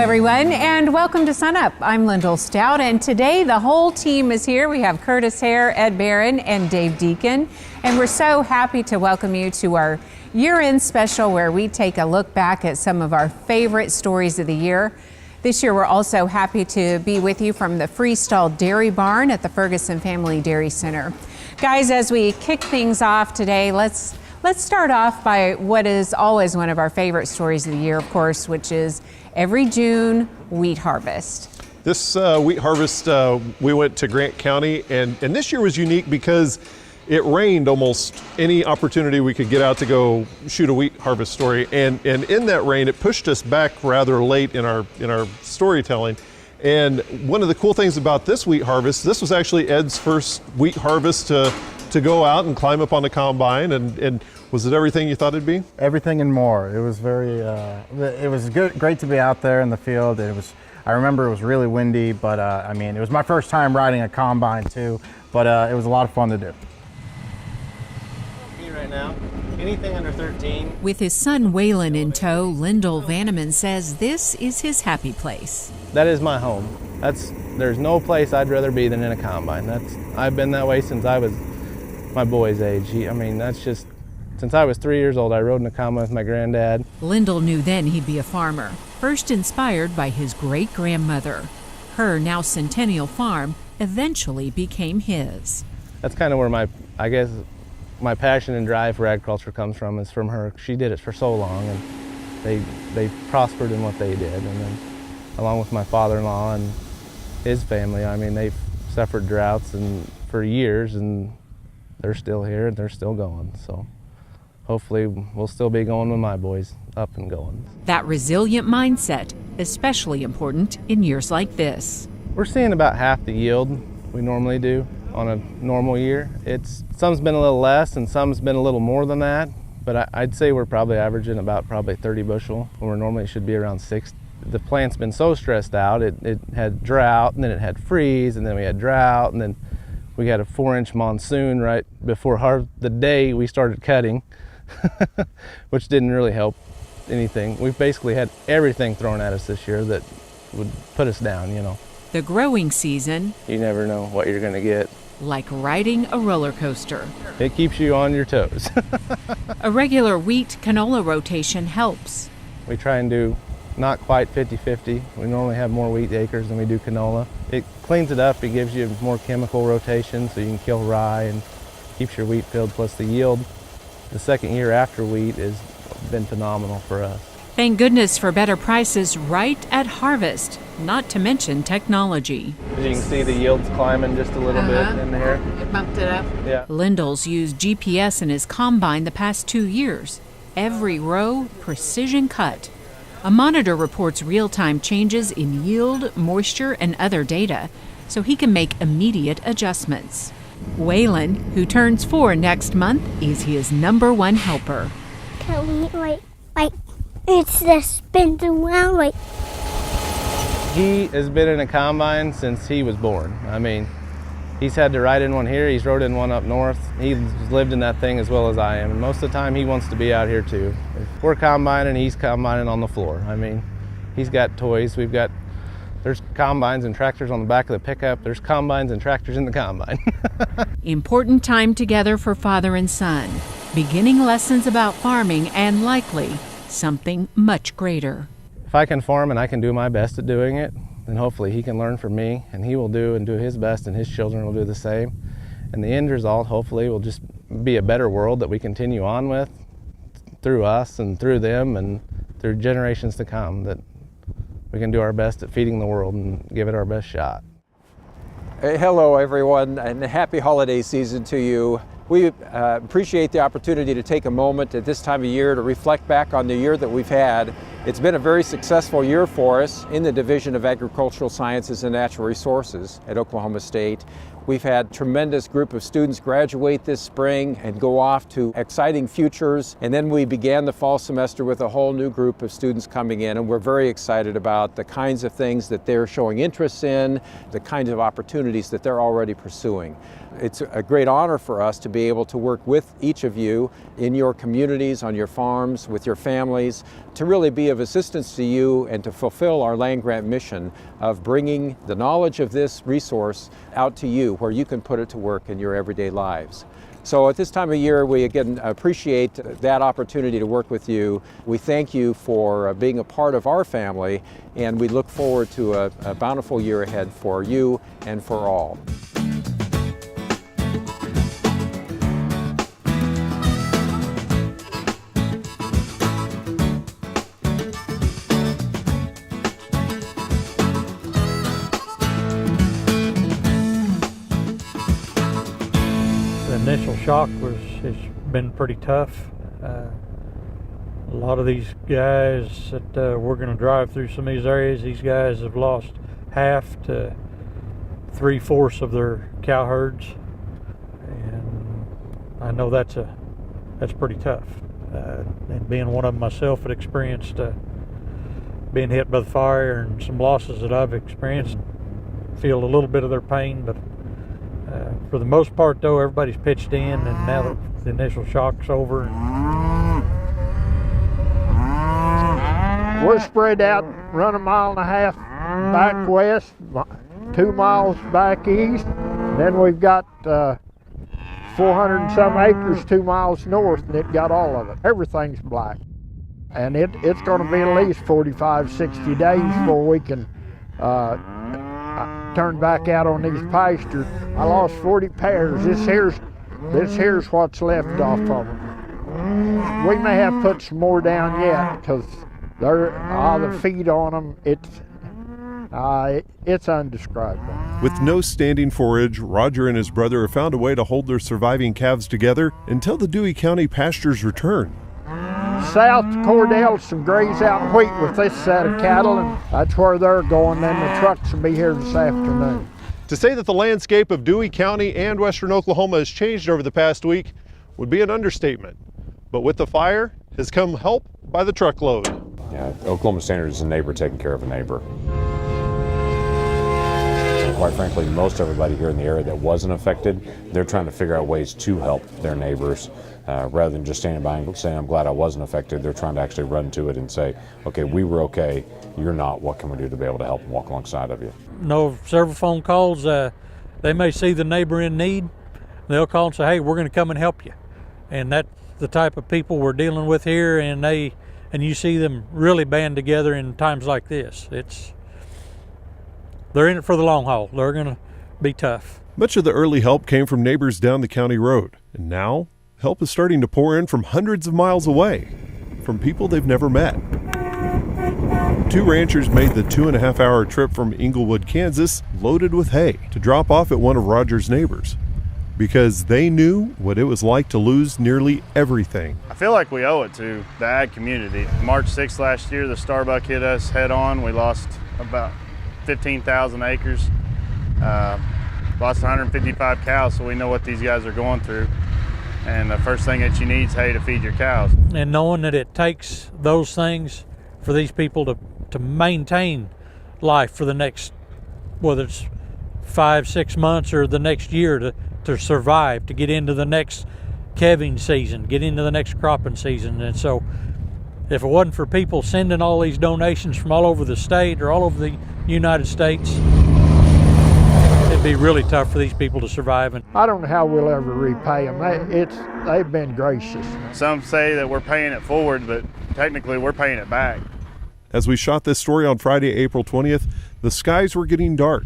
everyone, and welcome to SUNUP. I'm Lyndall Stout, and today the whole team is here. We have Curtis Hare, Ed Barron, and Dave Deacon, and we're so happy to welcome you to our year-end special where we take a look back at some of our favorite stories of the year. This year, we're also happy to be with you from the Freestall Dairy Barn at the Ferguson Family Dairy Center. Guys, as we kick things off today, let's start off by what is always one of our favorite stories of the year, of course, which is every June wheat harvest. This wheat harvest, we went to Grant County, and this year was unique because it rained almost any opportunity we could get out to go shoot a wheat harvest story. And in that rain, it pushed us back rather late in our storytelling. And one of the cool things about this wheat harvest, this was actually Ed's first wheat harvest to go out and climb up on the combine, and was it everything you thought it'd be? Everything and more. It was very, it was great to be out there in the field. I remember it was really windy, but I mean, it was my first time riding a combine too, but it was a lot of fun to do. Me right now, anything under 13. With his son Waylon in tow, Lyndall Vanneman says this is his happy place. That is my home. There's no place I'd rather be than in a combine. I've been that way since I was my boy's age. Since I was 3 years old, I rode in a combine with my granddad. Lyndall knew then he'd be a farmer, first inspired by his great-grandmother. Her now centennial farm eventually became his. That's kind of where my passion and drive for agriculture comes from, is from her. She did it for so long, and they prospered in what they did. And then along with my father-in-law and his family, I mean, they've suffered droughts for years, and they're still here and they're still going. So hopefully we'll still be going when my boys up and going. That resilient mindset, especially important in years like this. We're seeing about half the yield we normally do on a normal year. Some's been a little less and some's been a little more than that, but I'd say we're probably averaging about 30 bushel, when we normally should be around 6. The plant's been so stressed out. It had drought, and then it had freeze, and then we had drought, and then we had a 4-inch monsoon right before the day we started cutting, which didn't really help anything. We've basically had everything thrown at us this year that would put us down, you know. The growing season, You never know what you're gonna get. like riding a roller coaster. It keeps you on your toes. A regular wheat canola rotation helps. We try and do not quite 50-50. We normally have more wheat acres than we do canola. It cleans it up, it gives you more chemical rotation so you can kill rye and keeps your wheat filled, plus the yield. The second year after wheat has been phenomenal for us. Thank goodness for better prices right at harvest, not to mention technology. As you can see, the yield's climbing just a little bit in there. It bumped it up. Yeah. Lyndall's used GPS in his combine the past 2 years. Every row, precision cut. A monitor reports real-time changes in yield, moisture, and other data, so he can make immediate adjustments. Waylon, who turns 4 next month, is his #1 helper. Can we like it's the spins around like? He has been in a combine since he was born. I mean, he's had to ride in one here, he's rode in one up north. He's lived in that thing as well as I am, and most of the time he wants to be out here too. If we're combining, he's combining on the floor. I mean, he's got toys. There's combines and tractors on the back of the pickup. There's combines and tractors in the combine. Important time together for father and son, beginning lessons about farming and likely something much greater. If I can farm and I can do my best at doing it, then hopefully he can learn from me, and he will do his best, and his children will do the same. And the end result, hopefully, will just be a better world that we continue on with through us and through them and through generations to come, that we can do our best at feeding the world and give it our best shot. Hello everyone, and happy holiday season to you. We appreciate the opportunity to take a moment at this time of year to reflect back on the year that we've had. It's been a very successful year for us in the Division of Agricultural Sciences and Natural Resources at Oklahoma State. We've had a tremendous group of students graduate this spring and go off to exciting futures. And then we began the fall semester with a whole new group of students coming in, and we're very excited about the kinds of things that they're showing interest in, the kinds of opportunities that they're already pursuing. It's a great honor for us to be able to work with each of you in your communities, on your farms, with your families, to really be of assistance to you and to fulfill our land grant mission of bringing the knowledge of this resource out to you where you can put it to work in your everyday lives. So at this time of year, we again appreciate that opportunity to work with you. We thank you for being a part of our family, and we look forward to a bountiful year ahead for you and for all. The initial shock has been pretty tough. A lot of these guys that we're going to drive through some of these areas, these guys have lost half to 3/4 of their cow herds, and I know that's pretty tough. And being one of them myself that experienced being hit by the fire and some losses that I've experienced, feel a little bit of their pain, but for the most part, though, everybody's pitched in, and now that the initial shock's over. We're spread out, run 1.5 miles back west, 2 miles back east. Then we've got 400 and some acres 2 miles north, and it got all of it. Everything's black. And it's going to be at least 45, 60 days before we can turn back out on these pastures. I lost 40 pairs. This here's what's left off of them. We may have put some more down yet because all the feed on them, it's undescribable. With no standing forage, Roger and his brother have found a way to hold their surviving calves together until the Dewey County pastures return. South to Cordell, some graze out wheat with this set of cattle, and that's where they're going. Then the trucks will be here this afternoon. To say that the landscape of Dewey County and western Oklahoma has changed over the past week would be an understatement. But with the fire has come help by the truckload. Yeah, Oklahoma Standard is a neighbor taking care of a neighbor. Quite frankly, most everybody here in the area that wasn't affected, they're trying to figure out ways to help their neighbors. Rather than just standing by and saying, I'm glad I wasn't affected, they're trying to actually run to it and say, okay, we were okay, you're not, what can we do to be able to help and walk alongside of you? No, several phone calls, they may see the neighbor in need, they'll call and say, hey, we're going to come and help you. And that's the type of people we're dealing with here, and you see them really band together in times like this. They're in it for the long haul. They're going to be tough. Much of the early help came from neighbors down the county road, and now help is starting to pour in from hundreds of miles away, from people they've never met. 2 ranchers made the 2.5-hour trip from Englewood, Kansas, loaded with hay to drop off at one of Roger's neighbors, because they knew what it was like to lose nearly everything. I feel like we owe it to the ag community. March 6th last year, the Starbuck hit us head on. We lost about 15,000 acres, lost 155 cows, so we know what these guys are going through. And the first thing that you need is hay to feed your cows. And knowing that it takes those things for these people to maintain life for the next, whether it's 5-6 months or the next year, to survive, to get into the next calving season, get into the next cropping season. And so if it wasn't for people sending all these donations from all over the state or all over the United States, it'd be really tough for these people to survive. And I don't know how we'll ever repay them. They've been gracious. Some say that we're paying it forward, but technically we're paying it back. As we shot this story on Friday, April 20th, the skies were getting dark.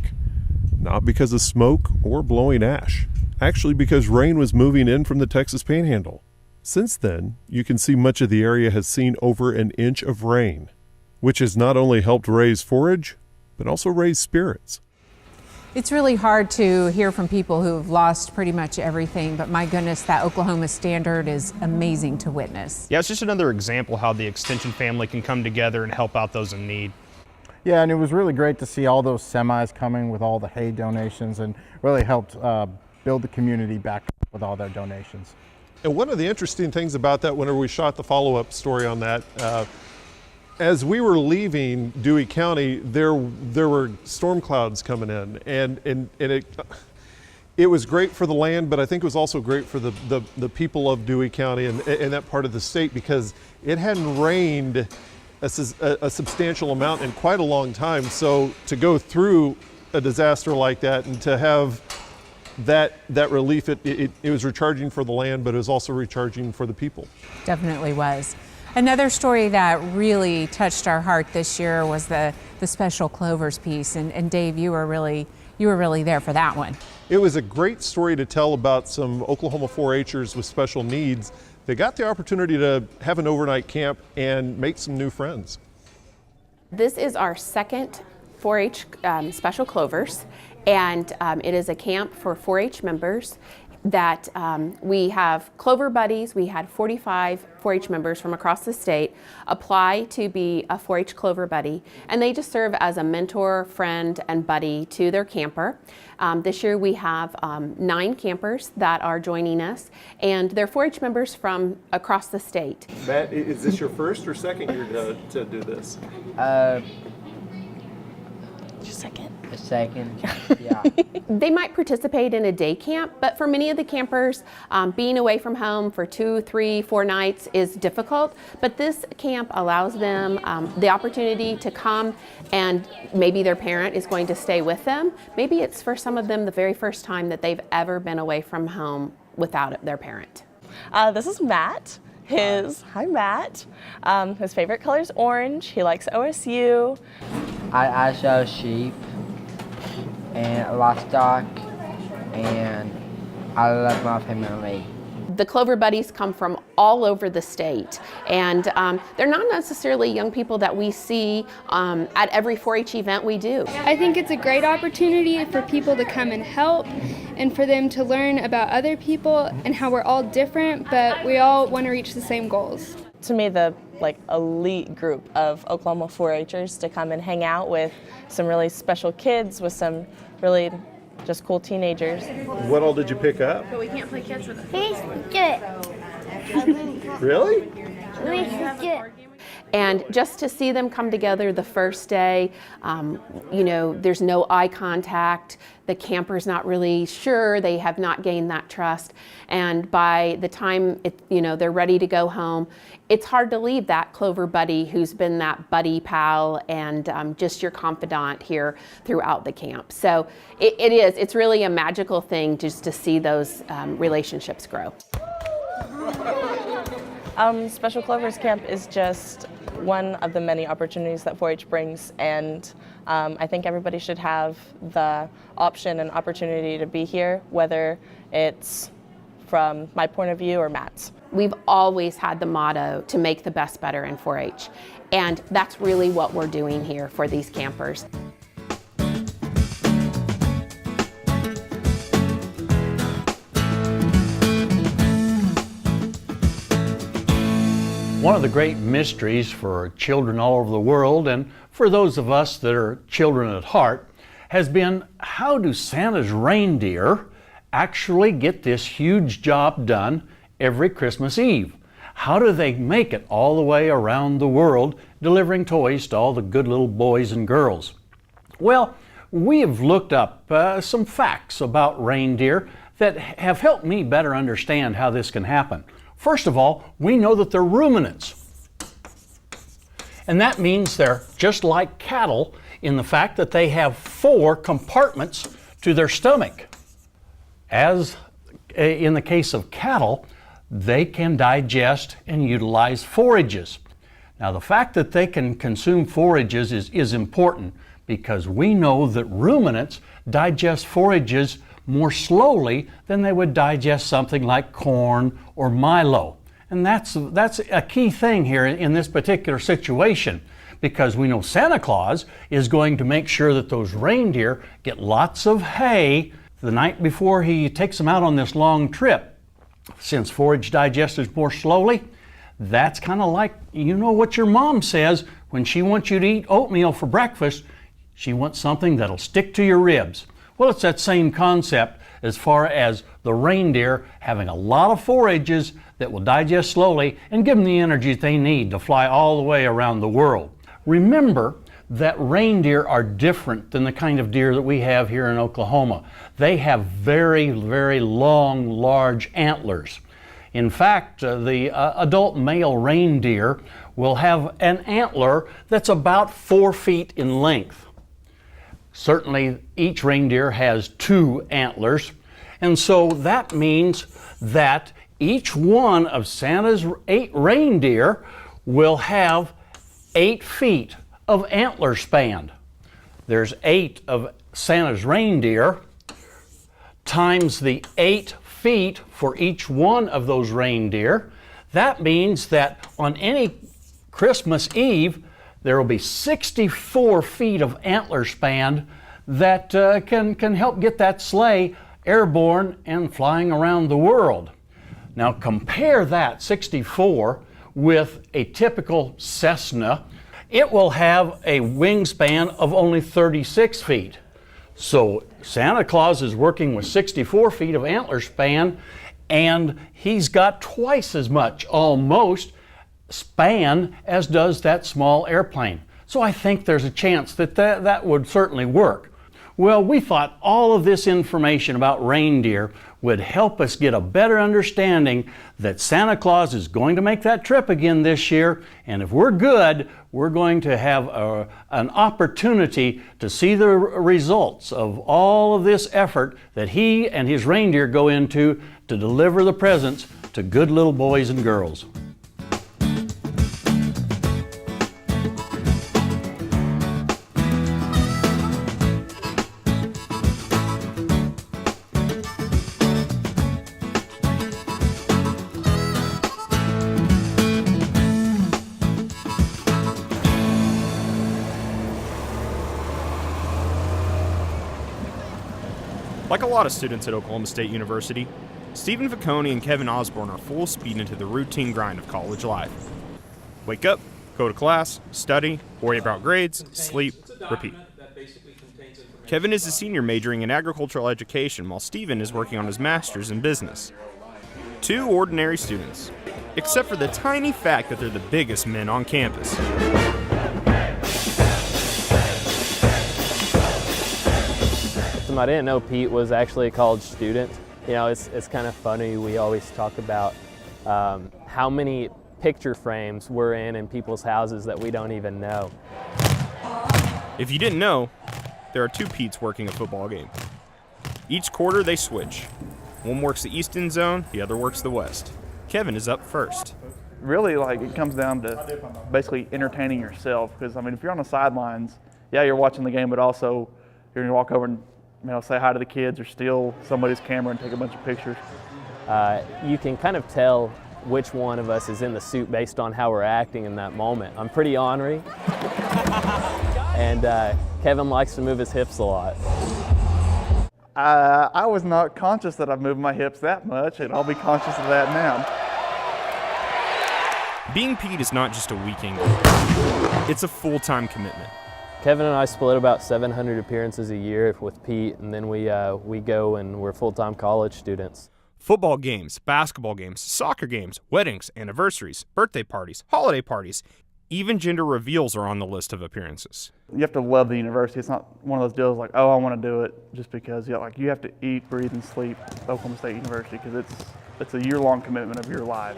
Not because of smoke or blowing ash, actually because rain was moving in from the Texas Panhandle. Since then, you can see much of the area has seen over an inch of rain, which has not only helped raise forage, but also raise spirits. It's really hard to hear from people who have lost pretty much everything, but my goodness, that Oklahoma Standard is amazing to witness. Yeah, it's just another example how the Extension family can come together and help out those in need. Yeah, and it was really great to see all those semis coming with all the hay donations, and really helped build the community back up with all their donations. And one of the interesting things about that, whenever we shot the follow-up story on that, as we were leaving Dewey County, there were storm clouds coming in, and It was great for the land, but I think it was also great for the people of Dewey County and that part of the state, because it hadn't rained a substantial amount in quite a long time. So to go through a disaster like that and to have that relief, it was recharging for the land, but it was also recharging for the people. Definitely was. Another story that really touched our heart this year was the special clovers piece, and Dave, you were really there for that one. It was a great story to tell about some Oklahoma 4-H'ers with special needs. They got the opportunity to have an overnight camp and make some new friends. This is our second 4-H Special Clovers, and it is a camp for 4-H members that we have Clover Buddies. We had 45 4-H members from across the state apply to be a 4-H Clover Buddy, and they just serve as a mentor, friend, and buddy to their camper. This year we have 9 campers that are joining us, and they're 4-H members from across the state. Matt, is this your first or second year to do this? Second. A second, yeah. They might participate in a day camp, but for many of the campers, being away from home for 2, 3, 4 nights is difficult. But this camp allows them the opportunity to come, and maybe their parent is going to stay with them. Maybe it's for some of them the very first time that they've ever been away from home without their parent. This is Matt. Hi Matt. His favorite color is orange. He likes OSU. I show sheep and livestock, and I love my family. The Clover Buddies come from all over the state, and they're not necessarily young people that we see at every 4-H event we do. I think it's a great opportunity for people to come and help, and for them to learn about other people and how we're all different, but we all want to reach the same goals. To me, the elite group of Oklahoma 4-H'ers to come and hang out with some really special kids, with some really just cool teenagers. What all did you pick up? But we can't play kids with us. Really? And just to see them come together the first day, there's no eye contact. The camper's not really sure. They have not gained that trust. And by the time they're ready to go home, it's hard to leave that Clover Buddy who's been that buddy pal and just your confidant here throughout the camp. So it's really a magical thing just to see those relationships grow. Special Clovers Camp is just one of the many opportunities that 4-H brings, and I think everybody should have the option and opportunity to be here, whether it's from my point of view or Matt's. We've always had the motto to make the best better in 4-H, and that's really what we're doing here for these campers. One of the great mysteries for children all over the world, and for those of us that are children at heart, has been how do Santa's reindeer actually get this huge job done every Christmas Eve? How do they make it all the way around the world delivering toys to all the good little boys and girls? Well, we have looked up some facts about reindeer that have helped me better understand how this can happen. First of all, we know that they're ruminants. And that means they're just like cattle in the fact that they have 4 compartments to their stomach. As in the case of cattle, they can digest and utilize forages. Now, the fact that they can consume forages is important because we know that ruminants digest forages more slowly than they would digest something like corn or milo. And that's a key thing here in this particular situation, because we know Santa Claus is going to make sure that those reindeer get lots of hay the night before he takes them out on this long trip. Since forage digests more slowly, that's kind of like, what your mom says when she wants you to eat oatmeal for breakfast. She wants something that'll stick to your ribs. Well, it's that same concept as far as the reindeer having a lot of forages that will digest slowly and give them the energy they need to fly all the way around the world. Remember that reindeer are different than the kind of deer that we have here in Oklahoma. They have very, very long, large antlers. In fact, the adult male reindeer will have an antler that's about 4 feet in length. Certainly, each reindeer has 2 antlers, and so that means that each one of Santa's 8 reindeer will have 8 feet of antler span. There's 8 of Santa's reindeer times the 8 feet for each one of those reindeer. That means that on any Christmas Eve, there will be 64 feet of antler span that can help get that sleigh airborne and flying around the world. Now compare that 64 with a typical Cessna. It will have a wingspan of only 36 feet. So Santa Claus is working with 64 feet of antler span, and he's got twice as much, almost, span as does that small airplane. So I think there's a chance that that would certainly work. Well, we thought all of this information about reindeer would help us get a better understanding that Santa Claus is going to make that trip again this year, and if we're good, we're going to have an opportunity to see the results of all of this effort that he and his reindeer go into to deliver the presents to good little boys and girls. Like a lot of students at Oklahoma State University, Stephen Facconi and Kevin Osborne are full speed into the routine grind of college life. Wake up, go to class, study, worry about grades, sleep, repeat. Kevin is a senior majoring in agricultural education while Stephen is working on his master's in business. 2 ordinary students, except for the tiny fact that they're the biggest men on campus. I didn't know Pete was actually a college student. You know, it's kind of funny. We always talk about how many picture frames we're in people's houses that we don't even know. If you didn't know, there are 2 Petes working a football game. Each quarter they switch. One works the east end zone, the other works the west. Kevin is up first. Really, like, it comes down to basically entertaining yourself, because I mean, if you're on the sidelines, yeah, you're watching the game, but also you're gonna walk over and say hi to the kids or steal somebody's camera and take a bunch of pictures. You can kind of tell which one of us is in the suit based on how we're acting in that moment. I'm pretty ornery, and Kevin likes to move his hips a lot. I was not conscious that I've moved my hips that much, and I'll be conscious of that now. Being Pete is not just a weekend game, it's a full-time commitment. Kevin and I split about 700 appearances a year with Pete, and then we go and we're full-time college students. Football games, basketball games, soccer games, weddings, anniversaries, birthday parties, holiday parties, even gender reveals are on the list of appearances. You have to love the university. It's not one of those deals like, oh, I want to do it just because. You have to eat, breathe, and sleep at Oklahoma State University, because it's a year-long commitment of your life.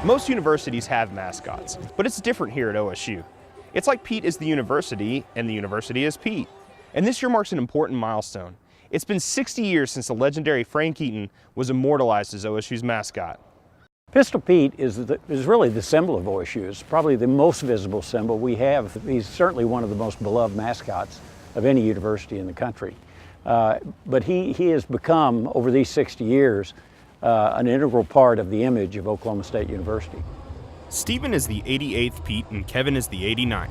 Most universities have mascots, but it's different here at OSU. It's like Pete is the university, and the university is Pete. And this year marks an important milestone. It's been 60 years since the legendary Frank Eaton was immortalized as OSU's mascot. Pistol Pete is really the symbol of OSU. It's probably the most visible symbol we have. He's certainly one of the most beloved mascots of any university in the country. But he has become, over these 60 years, an integral part of the image of Oklahoma State University. Stephen is the 88th Pete and Kevin is the 89th.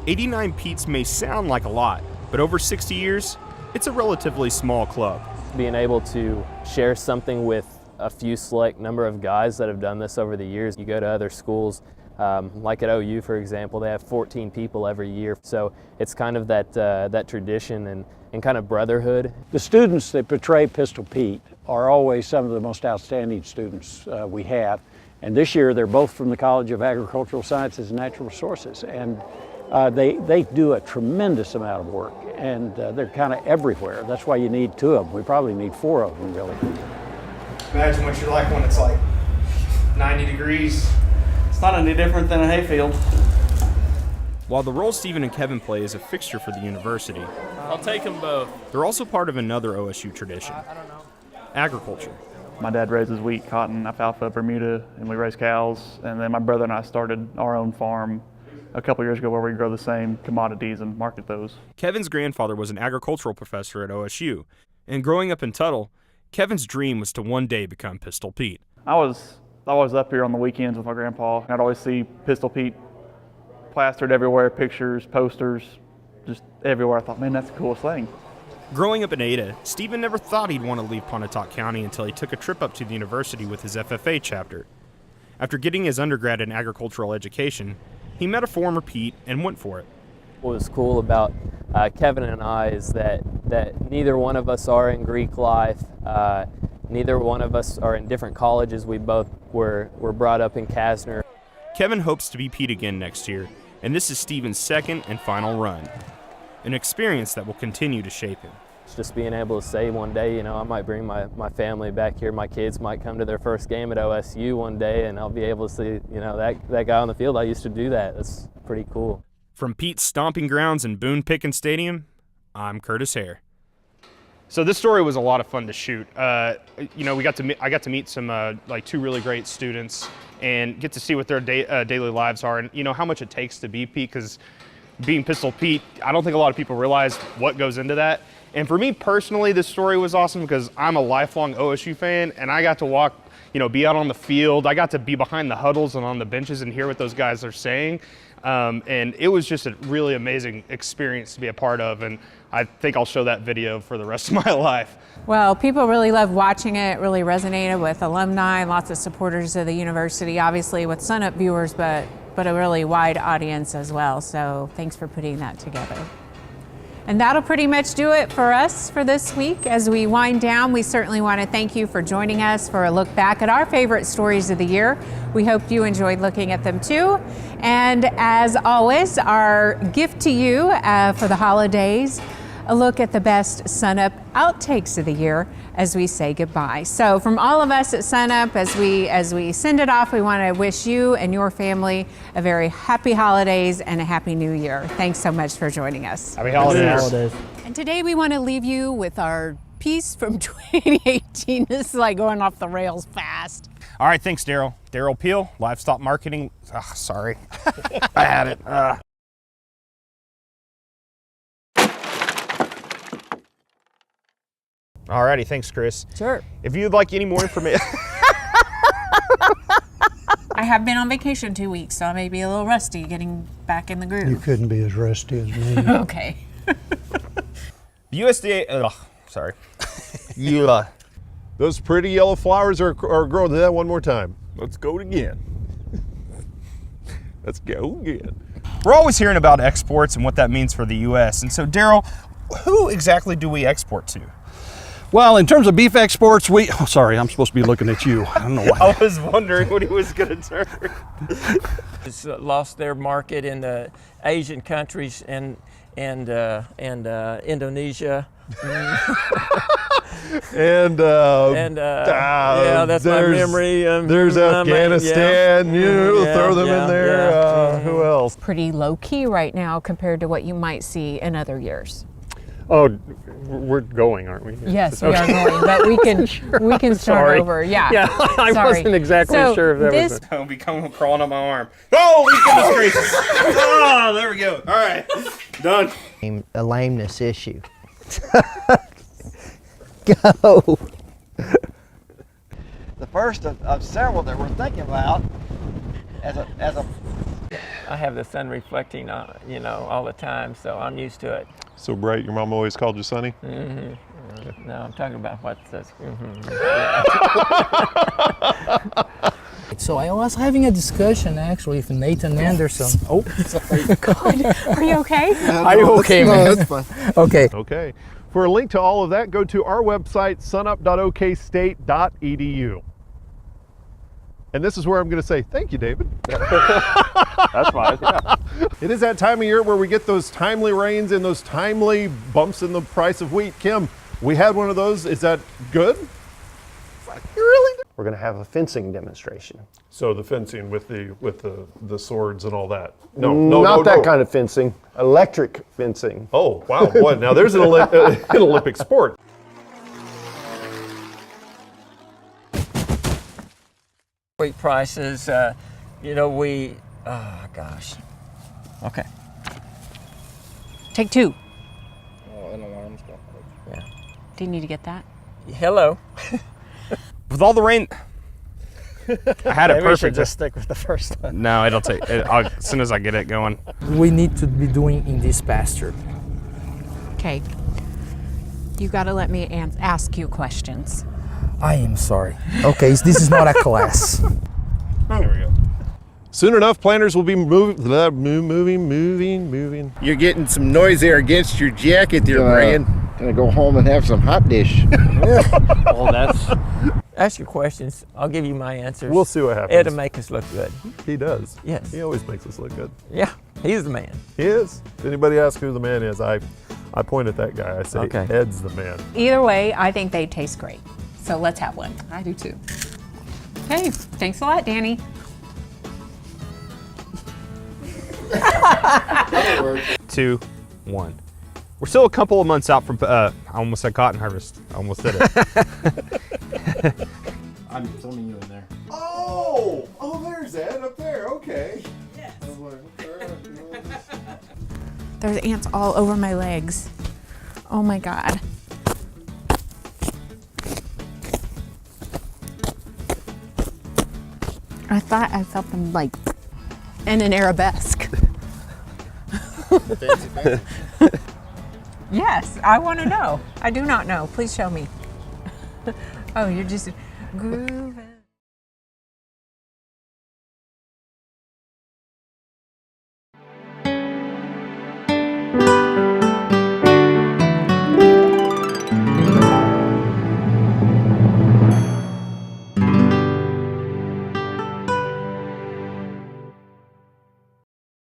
89 Petes may sound like a lot, but over 60 years, it's a relatively small club. Being able to share something with a few select number of guys that have done this over the years. You go to other schools, like at OU, for example, they have 14 people every year. So it's kind of that tradition and kind of brotherhood. The students that portray Pistol Pete are always some of the most outstanding students we have. And this year, they're both from the College of Agricultural Sciences and Natural Resources. And They do a tremendous amount of work, and they're kind of everywhere. That's why you need 2 of them. We probably need 4 of them, really. Imagine what you're like when it's like 90 degrees. It's not any different than a hayfield. While the role Stephen and Kevin play is a fixture for the university, I'll take them both. they're also part of another OSU tradition, agriculture. My dad raises wheat, cotton, alfalfa, Bermuda, and we raise cows. And then my brother and I started our own farm a couple years ago where we grow the same commodities and market those. Kevin's grandfather was an agricultural professor at OSU, and growing up in Tuttle, Kevin's dream was to one day become Pistol Pete. I was up here on the weekends with my grandpa. I'd always see Pistol Pete plastered everywhere, pictures, posters, just everywhere. I thought, man, that's the coolest thing. Growing up in Ada, Stephen never thought he'd want to leave Pontotoc County until he took a trip up to the university with his FFA chapter. After getting his undergrad in agricultural education, he met a former Pete and went for it. What was cool about Kevin and I is that neither one of us are in Greek life. Neither one of us are in different colleges. We both were brought up in Kasner. Kevin hopes to be Pete again next year, and this is Stephen's second and final run. An experience that will continue to shape him. Just being able to say one day, I might bring my family back here. My kids might come to their first game at OSU one day, and I'll be able to see, that guy on the field. I used to do that. That's pretty cool. From Pete's stomping grounds in Boone Pickens Stadium, I'm Curtis Hare. So this story was a lot of fun to shoot. I got to meet some 2 really great students and get to see what their daily lives are, and how much it takes to be Pete, because being Pistol Pete, I don't think a lot of people realize what goes into that. And for me personally, this story was awesome because I'm a lifelong OSU fan, and I got to walk, be out on the field. I got to be behind the huddles and on the benches and hear what those guys are saying. And it was just a really amazing experience to be a part of, and I think I'll show that video for the rest of my life. Well, people really loved watching it. It really resonated with alumni, lots of supporters of the university, obviously with SUNUP viewers, but a really wide audience as well. So thanks for putting that together. And that'll pretty much do it for us for this week. As we wind down, we certainly want to thank you for joining us for a look back at our favorite stories of the year. We hope you enjoyed looking at them too. And as always, our gift to you for the holidays, a look at the best SUNUP outtakes of the year as we say goodbye. So from all of us at SUNUP, as we send it off, we want to wish you and your family a very happy holidays and a happy new year. Thanks so much for joining us. Happy holidays. And today we want to leave you with our piece from 2018. This is like going off the rails fast. All right, thanks, Daryl. Daryl Peel, Livestock Marketing. Oh, sorry. I had it. Alrighty, thanks, Chris. Sure. If you'd like any more information. I have been on vacation 2 weeks, so I may be a little rusty getting back in the groove. You couldn't be as rusty as me. Okay. USDA, sorry. Those pretty yellow flowers are growing. Do that one more time. Let's go again. Let's go again. We're always hearing about exports and what that means for the U.S. And so, Daryl, who exactly do we export to? Well, in terms of beef exports, sorry, I'm supposed to be looking at you. I don't know why. I was wondering what he was going to turn. It's lost their market in the Asian countries and Indonesia. Yeah, that's my memory. There's Afghanistan. Throw them in there. Who else? Pretty low key right now compared to what you might see in other years. Oh, we're going, aren't we? Yes, we are going, but we can start over. Yeah. Yeah, I wasn't exactly sure if that was. I'll be crawling up my arm. Oh, goodness gracious! Oh, there we go. All right, done. A lameness issue. Go. The first of several that we're thinking about as a. I have the sun reflecting, all the time, so I'm used to it. So bright, your mom always called you Sonny? Mm-hmm. No, I'm talking about what says. So I was having a discussion actually with Nathan Anderson. Oh, sorry. God, are you okay? Are you okay, man? No, that's fine. Okay. Okay. For a link to all of that, go to our website, sunup.okstate.edu. And this is where I'm going to say thank you, David. That's fine. Yeah. It is that time of year where we get those timely rains and those timely bumps in the price of wheat. Kim, we had one of those. Is that good? Really? We're going to have a fencing demonstration. So the fencing with the swords and all that. Not that kind of fencing. Electric fencing. Oh wow, boy! Now there's an Olympic sport. Wheat prices, oh gosh. Okay. Take two. Oh, an alarm's going. Yeah. Do you need to get that? Hello. With all the rain, I had it Maybe we should perfect. just stick with the first one. No, it'll take. As soon as I get it going. We need to be doing in this pasture. Okay. You got to let me ask you questions. I am sorry. Okay, this is not a class. There we go. Soon enough, planters will be moving. You're getting some noise there against your jacket there, Brian. Gonna go home and have some hot dish. Well, ask your questions. I'll give you my answers. We'll see what happens. It'll make us look good. He does. Yes. He always makes us look good. Yeah, he's the man. He is. If anybody asks who the man is, I point at that guy. I say, Okay. Ed's the man. Either way, I think they taste great. So let's have one. I do too. Okay, thanks a lot, Danny. 2, 1. We're still a couple of months out from, I almost said cotton harvest. I almost did it. I'm filming you in there. Oh, there's Ed up there. Okay. Yes. There's ants all over my legs. Oh my God. I thought I felt them like in an arabesque. Yes, I want to know. I do not know. Please show me. Oh, you're just grooving.